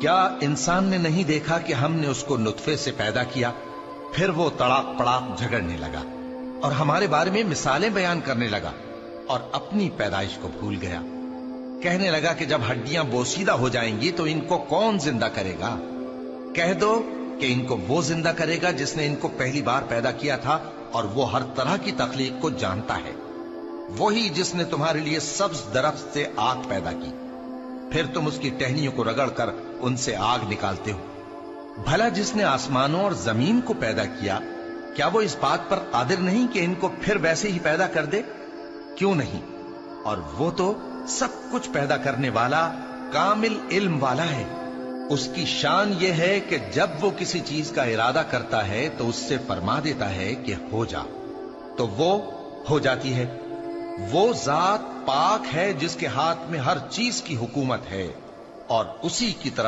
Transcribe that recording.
क्या इंसान ने नहीं देखा कि हमने उसको नुत्फे से पैदा किया, फिर वो तड़ाक पड़ाक झगड़ने लगा और हमारे बारे में मिसालें बयान करने लगा और अपनी पैदाइश को भूल गया। कहने लगा कि जब हड्डियां बोसीदा हो जाएंगी तो इनको कौन जिंदा करेगा? कह दो कि इनको वो जिंदा करेगा जिसने इनको पहली बार पैदा किया था, और वो हर तरह की तख्लीक को जानता है। वही जिसने तुम्हारे लिए सब्ज दरख्त से आग पैदा की, फिर तुम उसकी टहनियों को रगड़कर उनसे आग निकालते हो। भला जिसने आसमानों और जमीन को पैदा किया, क्या वो इस बात पर कादिर नहीं कि इनको फिर वैसे ही पैदा कर दे? क्यों नहीं? और वो तो सब कुछ पैदा करने वाला, कामिल इल्म वाला है। उसकी शान ये है कि जब वो किसी चीज का इरादा करता है तो उससे फरमा देता है कि हो जा, तो वो हो जाती है। वो जात पाक है जिसके हाथ में हर चीज की हुकूमत है और उसी की तरफ